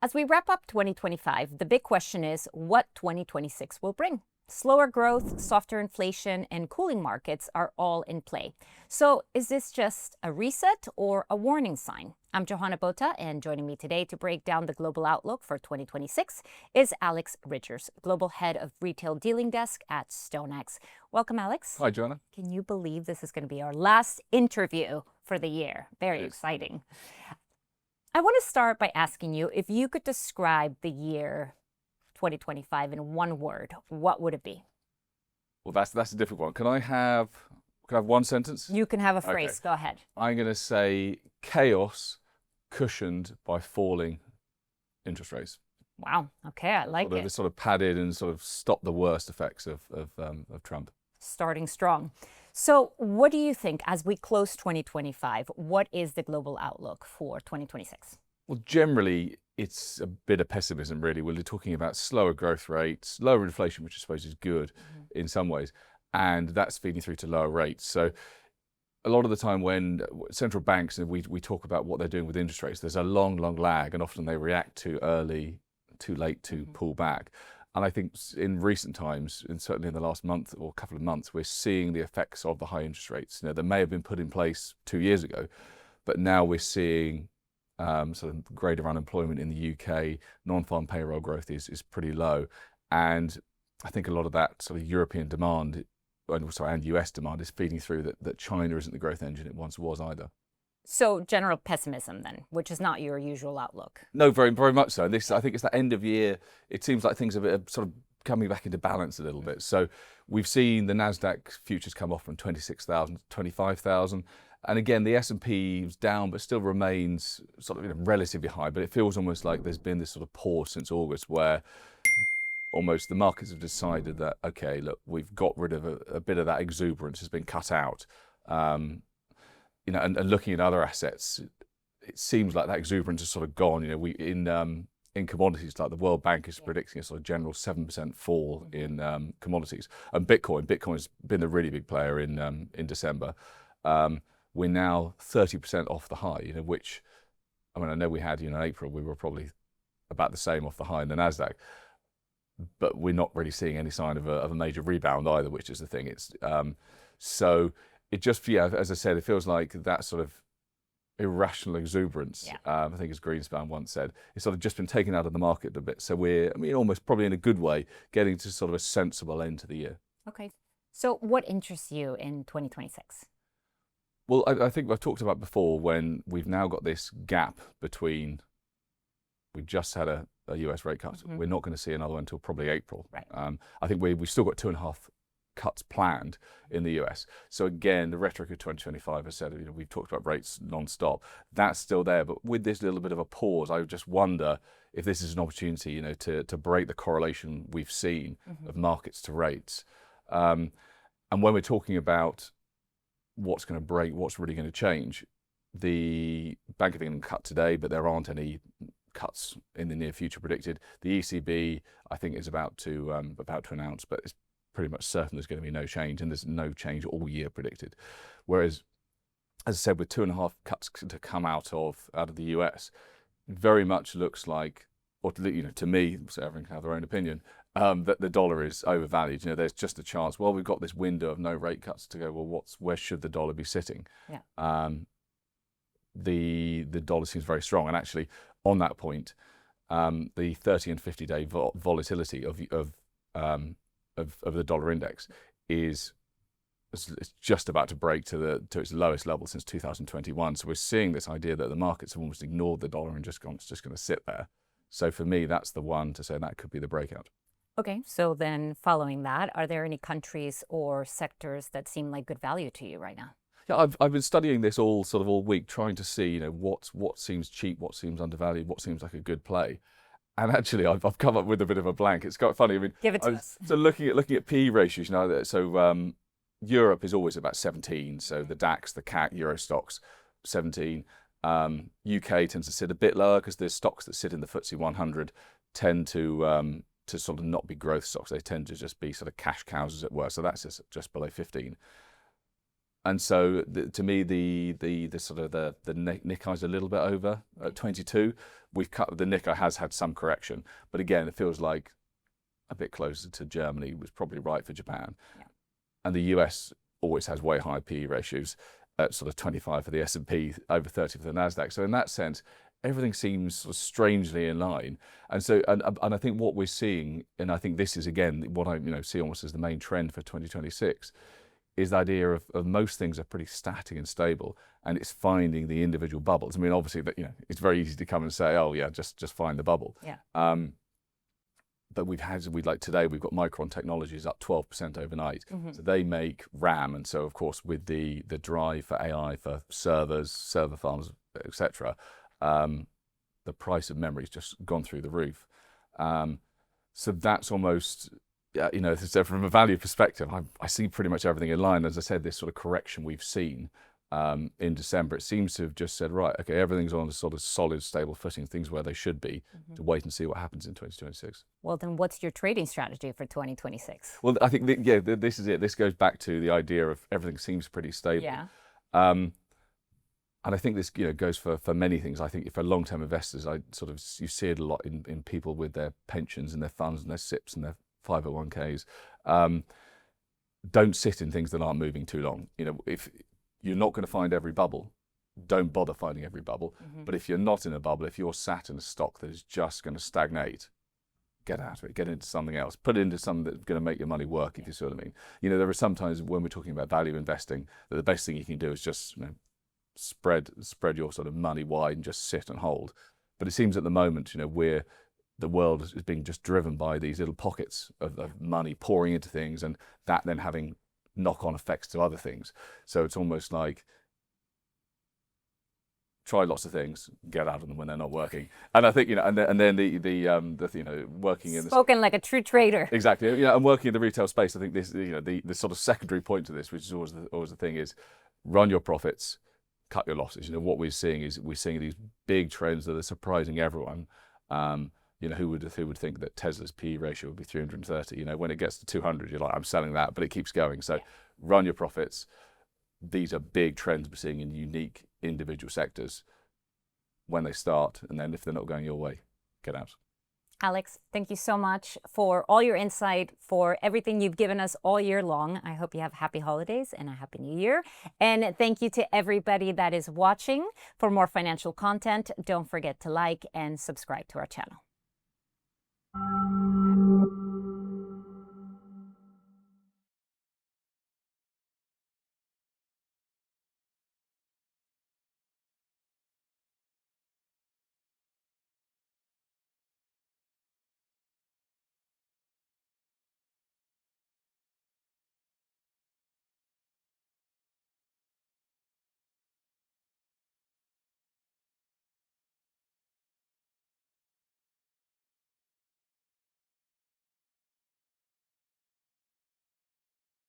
As we wrap up 2025, the big question is what 2026 will bring. Slower growth, softer inflation, and cooling markets are all in play. So, is this just a reset or a warning sign? I'm Johanna Bota, and joining me today to break down the global outlook for 2026 is Alex Ridgers, Global Head of Retail Dealing Desk at StoneX. Welcome, Alex. Hi, Johanna. Can you believe this is going to be our last interview for the year? Very exciting. I want to start by asking you if you could describe the year 2025 in one word, what would it be? Well, that's a difficult one. Can I have one sentence? You can have a phrase. Okay. Go ahead. I'm going to say chaos cushioned by falling interest rates. Wow. Okay, I like it. It's sort of padded and sort of stopped the worst effects of Trump. Starting strong. So what do you think as we close 2025, what is the global outlook for 2026? Well, generally, it's a bit of pessimism, really. We're talking about slower growth rates, lower inflation, which I suppose is good in some ways, and that's feeding through to lower rates. So a lot of the time when central banks, and we talk about what they're doing with interest rates, there's a long lag, and often they react too early, too late to pull back. And I think in recent times, and certainly in the last month or couple of months, we're seeing the effects of the high interest rates. You know, that may have been put in place 2 years ago, but now we're seeing sort of greater unemployment in the UK. Non-farm payroll growth is pretty low, and I think a lot of that sort of European demand and US demand is feeding through that China isn't the growth engine it once was either. So general pessimism then, which is not your usual outlook. No, very much so. And I think it's that end of year. It seems like things are sort of coming back into balance a little bit. So we've seen the Nasdaq futures come off from 26,000 to 25,000. And again, the S&P is down, but still remains sort of relatively high. But it feels almost like there's been this sort of pause since August where almost the markets have decided that, okay, look, we've got rid of a bit of that exuberance has been cut out. And looking at other assets, it seems like that exuberance is sort of gone. You know, we in commodities, like the World Bank is predicting a sort of general 7% fall in commodities. And Bitcoin's been a really big player in December. We're now 30% off the high, which, I mean, I know we had, in April, we were probably about the same off the high in the Nasdaq, but we're not really seeing any sign of a major rebound either, which is the thing. So it just, as I said, it feels like that sort of irrational exuberance, I think as Greenspan once said, it's sort of just been taken out of the market a bit. So we're, almost probably in a good way, getting to sort of a sensible end to the year. Okay. So what interests you in 2026? Well, I think I've talked about before when we've now got this gap between, we've just had a US rate cut. We're not going to see another one until probably April. Right. I think we've still got 2.5 cuts planned in the US. So again, the rhetoric of 2025 has said, we've talked about rates non-stop. That's still there. But with this little bit of a pause, I just wonder if this is an opportunity, to break the correlation we've seen of markets to rates. And when we're talking about what's going to break, what's really going to change, the Bank of England cut today, but there aren't any cuts in the near future predicted. The ECB, I think, is about to announce, but it's pretty much certain there's going to be no change, and there's no change all year predicted. Whereas, as I said, with 2.5 cuts to come out of the US, very much looks like, or to me, so everyone can have their own opinion, that the dollar is overvalued. There's just a chance. Well, we've got this window of no rate cuts to go. Well, where should the dollar be sitting? Yeah. The dollar seems very strong, and actually, on that point, the 30 and 50-day volatility of the dollar index is just about to break to its lowest level since 2021. So we're seeing this idea that the markets have almost ignored the dollar and it's just going to sit there. So for me, that's the one to say that could be the breakout. Okay, so then following that, are there any countries or sectors that seem like good value to you right now? Yeah, I've been studying this all week, trying to see what seems cheap, what seems undervalued, what seems like a good play. And actually, I've come up with a bit of a blank. It's quite funny. I mean, give it to us. So looking at PE ratios, so Europe is always about 17. So the DAX, the CAC, Euro stocks, 17. UK tends to sit a bit lower because the stocks that sit in the FTSE 100 tend to sort of not be growth stocks. They tend to just be sort of cash cows, as it were. So that's just below 15. And so to me, the sort of the Nikkei's a little bit over at 22. We've cut the Nikkei has had some correction, but again, it feels like a bit closer to Germany was probably right for Japan, and the US always has way higher PE ratios at sort of 25 for the S&P, over 30 for the Nasdaq. So in that sense, everything seems sort of strangely in line. And so, and I think what we're seeing, and I think this is again what I see almost as the main trend for 2026. Is the idea of most things are pretty static and stable, and it's finding the individual bubbles. I mean, obviously, that it's very easy to come and say, oh yeah, just find the bubble. Yeah. But like today, we've got Micron Technologies up 12% overnight. So they make RAM, and so of course with the drive for AI, for servers, server farms, etc., the price of memory's just gone through the roof. So that's almost. So from a value perspective, I see pretty much everything in line. As I said, this sort of correction we've seen in December, it seems to have just said, right, okay, everything's on a sort of solid, stable footing, things where they should be, to wait and see what happens in 2026. Well, then what's your trading strategy for 2026? Well, I think, this is it. This goes back to the idea of everything seems pretty stable. Yeah. And I think this goes for many things. I think for long-term investors, you see it a lot in people with their pensions and their funds and their SIPs and their 501ks. Don't sit in things that aren't moving too long. If you're not going to find every bubble, don't bother finding every bubble. But if you're not in a bubble, if you're sat in a stock that is just going to stagnate, get out of it, get into something else, put it into something that's going to make your money work, if you see what I mean. There are sometimes when we're talking about value investing that the best thing you can do is just spread your sort of money wide and just sit and hold. But it seems at the moment, the world is being just driven by these little pockets of money pouring into things, and that then having knock-on effects to other things. So it's almost like try lots of things, get out of them when they're not working. And I think and then the working in spoken like a true trader. Exactly. And working in the retail space, I think this the sort of secondary point to this, which is always the thing, is run your profits, cut your losses. What we're seeing these big trends that are surprising everyone. Who would think that Tesla's PE ratio would be 330? When it gets to 200, you're like, I'm selling that, but it keeps going. So run your profits. These are big trends we're seeing in unique individual sectors when they start, and then if they're not going your way, get out. Alex, thank you so much for all your insight, for everything you've given us all year long. I hope you have happy holidays and a happy new year. And thank you to everybody that is watching. For more financial content, don't forget to like and subscribe to our channel.